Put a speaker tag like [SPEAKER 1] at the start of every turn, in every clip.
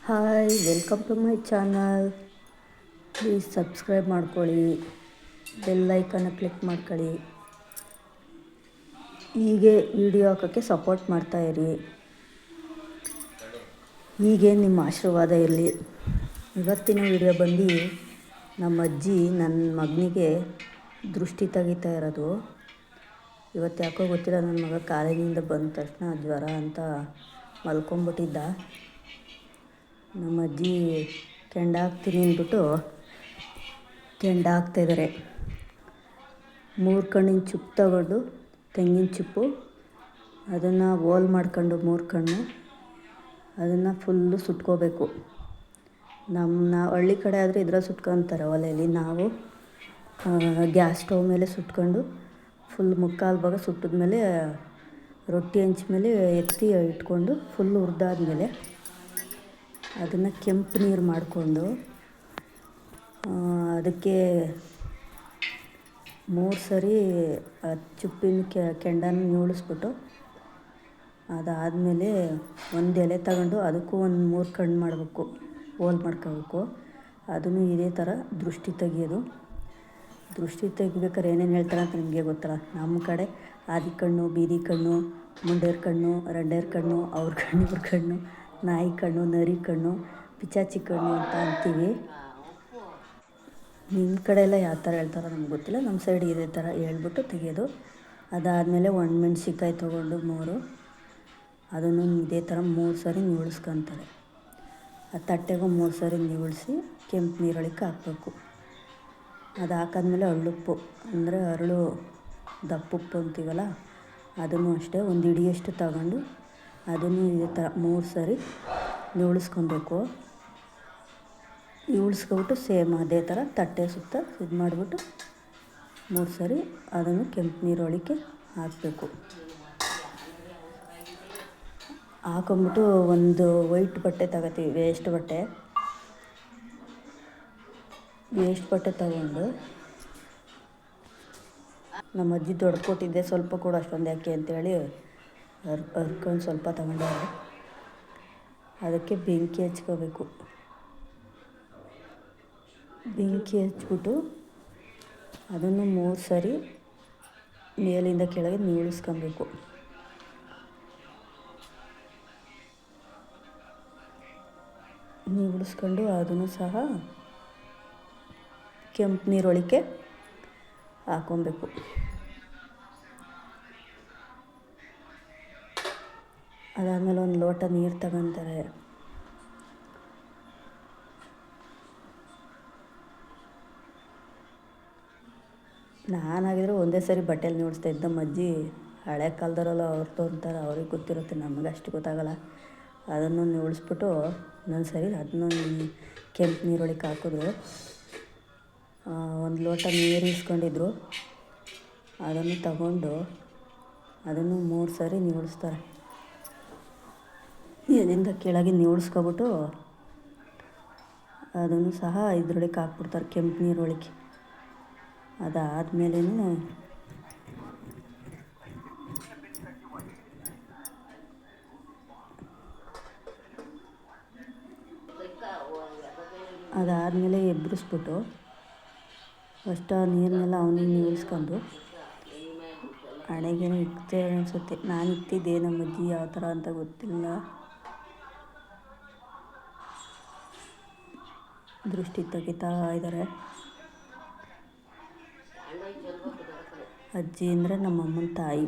[SPEAKER 1] Hi, welcome to my channel. Please subscribe ಮಾಡ್ಕೊಳ್ಳಿ, bell ಐಕನ್ನ click ಮಾಡ್ಕೊಳ್ಳಿ. ಹೀಗೆ ವಿಡಿಯೋ ಹಾಕೋಕ್ಕೆ ಸಪೋರ್ಟ್ ಮಾಡ್ತಾಯಿರಿ. ಹೀಗೆ ನಿಮ್ಮ ಆಶೀರ್ವಾದ ಇರಲಿ. ಇವತ್ತಿನ ವಿಡಿಯೋ ಬಂದು ನಮ್ಮ ಅಜ್ಜಿ ನನ್ನ ಮಗನಿಗೆ ದೃಷ್ಟಿ ತೆಗಿತಾ ಇರೋದು. ಇವತ್ತು ಯಾಕೋ ಗೊತ್ತಿಲ್ಲ, ನನ್ನ ಮಗ ಕಾಲೇಜಿಂದ ಬಂದ ತಕ್ಷಣ ಜ್ವರ ಅಂತ ಮಲ್ಕೊಂಬಿಟ್ಟಿದ್ದ. ನಮ್ಮ ಅಜ್ಜಿ ಕೆಂಡ ಹಾಕ್ತೀನಿ ಅಂದ್ಬಿಟ್ಟು ಕೆಂಡ ಹಾಕ್ತಾಯಿದ್ದಾರೆ. 3 ಕಣ್ಣಿನ ಚಿಪ್ಪು ತಗೊಂಡು, ತೆಂಗಿನ ಚಿಪ್ಪು ಅದನ್ನು ಹೋಲ್ ಮಾಡ್ಕೊಂಡು 3 ಕಣ್ಣು ಅದನ್ನು ಫುಲ್ಲು ಸುಟ್ಕೋಬೇಕು. ನಾವು ಹಳ್ಳಿ ಕಡೆ ಆದರೆ ಇದ್ರಲ್ಲಿ ಸುಟ್ಕೊತಾರೆ ಒಲೆಯಲ್ಲಿ. ನಾವು ಗ್ಯಾಸ್ ಸ್ಟವ್ ಮೇಲೆ ಸುಟ್ಕೊಂಡು ಫುಲ್ ಮುಕ್ಕಾಲು ಭಾಗ ಸುಟ್ಟಿದ್ಮೇಲೆ ರೊಟ್ಟಿ ಹಂಚ ಮೇಲೆ ಎತ್ತಿ ಇಟ್ಕೊಂಡು ಫುಲ್ ಹುರಿದಾದ್ಮೇಲೆ ಅದನ್ನು ಕೆಂಪು ನೀರು ಮಾಡಿಕೊಂಡು ಅದಕ್ಕೆ 3 ಸರಿ ಚಿಪ್ಪಿನ ಕೆಂಡನ ನ್ಯೂಳಿಸ್ಬಿಟ್ಟು ಅದಾದಮೇಲೆ ಒಂದು ಎಲೆ ತಗೊಂಡು ಅದಕ್ಕೂ ಒಂದು 3 ಕಣ್ಣು ಮಾಡಬೇಕು, ಹೋಲ್ ಮಾಡ್ಕೋಬೇಕು. ಅದನ್ನು ಇದೇ ಥರ ದೃಷ್ಟಿ ತೆಗಿಯೋದು. ದೃಷ್ಟಿ ತೆಗಿಬೇಕಾದ್ರೆ ಏನೇನು ಹೇಳ್ತಾರೆ ಅಂತ ನಿಮಗೆ ಗೊತ್ತಲ್ಲ. ನಮ್ಮ ಕಡೆ ಆದಿ ಕಣ್ಣು, ಬೀದಿ ಕಣ್ಣು, ಮುಂಡೇರ ಕಣ್ಣು, ರಂಡೇರ ಕಣ್ಣು, ಅವ್ರ ಕಣ್ಣು, ಇವ್ರ ಕಣ್ಣು, ನಾಯಿ ಕಣ್ಣು, ನರಿ ಕಣ್ಣು, ಪಿಚಾಚಿ ಕಣ್ಣು ಅಂತ ಅಂತೀವಿ. ನಿಮ್ಮ ಕಡೆ ಎಲ್ಲ ಯಾವ ಥರ ಹೇಳ್ತಾರೋ ನಮ್ಗೆ ಗೊತ್ತಿಲ್ಲ. ನಮ್ಮ ಸೈಡ್ ಇದೇ ಥರ ಹೇಳ್ಬಿಟ್ಟು ತೆಗೆಯೋದು. ಅದಾದಮೇಲೆ ಒಣಮೆಣ್ಸಿಕಾಯಿ ತೊಗೊಂಡು 3 ಅದನ್ನು ಇದೇ ಥರ 3 ಸರಿ ನ್ಯೂಳಿಸ್ಕೊತಾರೆ. ಆ ತಟ್ಟೆಗೂ 3 ಸರಿ ನ್ಯೂಳಿಸಿ ಕೆಂಪು ನೀರೊಳಕ್ಕೆ ಹಾಕಬೇಕು. ಅದು ಹಾಕಾದ್ಮೇಲೆ ಹಳ್ಳುಪ್ಪು ಅಂದರೆ ಅರಳು ದಪ್ಪುಪ್ಪು ಅಂತೀವಲ್ಲ, ಅದನ್ನು ಅಷ್ಟೇ ಒಂದು ಹಿಡಿಯಷ್ಟು ತಗೊಂಡು ಅದನ್ನು ಇದೇ ಥರ 3 ಸರಿ ನ್ಯೂಳಿಸ್ಕೊಬೇಕು. ನ್ಯೂಳಿಸ್ಕೊಬಿಟ್ಟು ಸೇಮ್ ಅದೇ ಥರ ತಟ್ಟೆ ಸುತ್ತ ಇದು ಮಾಡಿಬಿಟ್ಟು 3 ಸರಿ ಅದನ್ನು ಕೆಂಪು ನೀರೊಳಕ್ಕೆ ಹಾಕಬೇಕು. ಹಾಕೊಂಬಿಟ್ಟು ಒಂದು ವೈಟ್ ಬಟ್ಟೆ ತಗೋತೀವಿ, ವೇಸ್ಟ್ ಬಟ್ಟೆ ತಗೊಂಡು ನಮ್ಮ ಅಜ್ಜಿ ದೊಡ್ಡ ಕೊಟ್ಟಿದ್ದೆ, ಸ್ವಲ್ಪ ಕೂಡ ಅಷ್ಟೊಂದು ಯಾಕೆ ಅಂತೇಳಿ ಹರ್ಕೊಂಡು ಸ್ವಲ್ಪ ತಗೊಂಡವ್ರೆ. ಅದಕ್ಕೆ ಬೆಂಕಿ ಹಚ್ಕೋಬೇಕು. ಬೆಂಕಿ ಹಚ್ಬಿಟ್ಟು ಅದನ್ನು 3 ಸರಿ ಮೇಲಿಂದ ಕೆಳಗೆ ನ್ಯೂಳಿಸ್ಕೊಬೇಕು. ನ್ಯೂಳಿಸ್ಕೊಂಡು ಅದನ್ನು ಸಹ ಕೆಂಪು ನೀರೊಳಕ್ಕೆ ಹಾಕ್ಕೊಬೇಕು. ಅದಾದಮೇಲೆ ಒಂದು ಲೋಟ ನೀರು ತಗೊತಾರೆ. ನಾನಾಗಿದ್ರೆ ಒಂದೇ ಸರಿ ಬಟ್ಟೆಲಿ ನ್ಯೂಳಿಸ್ತಾ ಇದ್ದ. ನಮ್ಮ ಅಜ್ಜಿ ಹಳೆ ಕಾಲದವರೆಲ್ಲ ಅವ್ರದ್ದು ಅಂತಾರೆ, ಅವ್ರಿಗೆ ಗೊತ್ತಿರುತ್ತೆ, ನಮಗೆ ಅಷ್ಟು ಗೊತ್ತಾಗಲ್ಲ. ಅದನ್ನು ನ್ಯೂಳಿಸ್ಬಿಟ್ಟು ಇನ್ನೊಂದು ಸರಿ ಅದನ್ನು ಕೆಂಪು ನೀರೊಳಕ್ಕೆ ಹಾಕಿದ್ರು. ಒಂದು ಲೋಟ ನೀರು ಇಸ್ಕೊಂಡಿದ್ರು. ಅದನ್ನು ತಗೊಂಡು ಅದನ್ನು 3 ಸರಿ ನ್ಯೂಳಿಸ್ತಾರೆ. ಎಲ್ಲಿಂದ ಕೆಳಗೆ ನ್ಯೂಳಿಸ್ಕೊಬಿಟ್ಟು ಅದನ್ನು ಸಹ ಇದ್ರೊಳಕ್ಕೆ ಹಾಕ್ಬಿಡ್ತಾರೆ, ಕೆಂಪು ನೀರೊಳಕ್ಕೆ. ಅದಾದಮೇಲೆ ಎಬ್ಬರಿಸ್ಬಿಟ್ಟು ಫಸ್ಟ್ ಆ ನೀರನ್ನೆಲ್ಲ ಅವನಿಗೆ ನ್ಯೂಳಿಸ್ಕೊಂಡು ಹಣೆಗೇನೋ ಇಕ್ತೆ ಅನಿಸುತ್ತೆ. ನಾನು ಇಕ್ತಿದ್ದೆ, ನಮ್ಮ ಅಜ್ಜಿ ಯಾವ ಥರ ಅಂತ ಗೊತ್ತಿಲ್ಲ. ದೃಷ್ಟಿ ತೆಗಿತಾ ಇದ್ದಾರೆ. ಅಜ್ಜಿ ಅಂದರೆ ನಮ್ಮಮ್ಮನ ತಾಯಿ.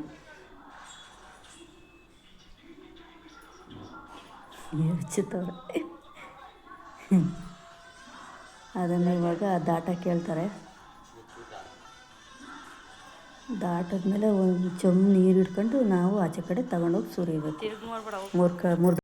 [SPEAKER 1] ಯೋಚಿತವ್ರೆ. ಅದನ್ನು ಇವಾಗ ದಾಟ ಕೇಳ್ತಾರೆ. ದಾಟದ್ಮೇಲೆ ಒಂದು ಚೊಂಬು ನೀರು ಹಿಡ್ಕೊಂಡು ನಾವು ಆಚೆ ಕಡೆ ತಗೊಂಡೋಗಿ ಸುರಿಬೇಕು. 3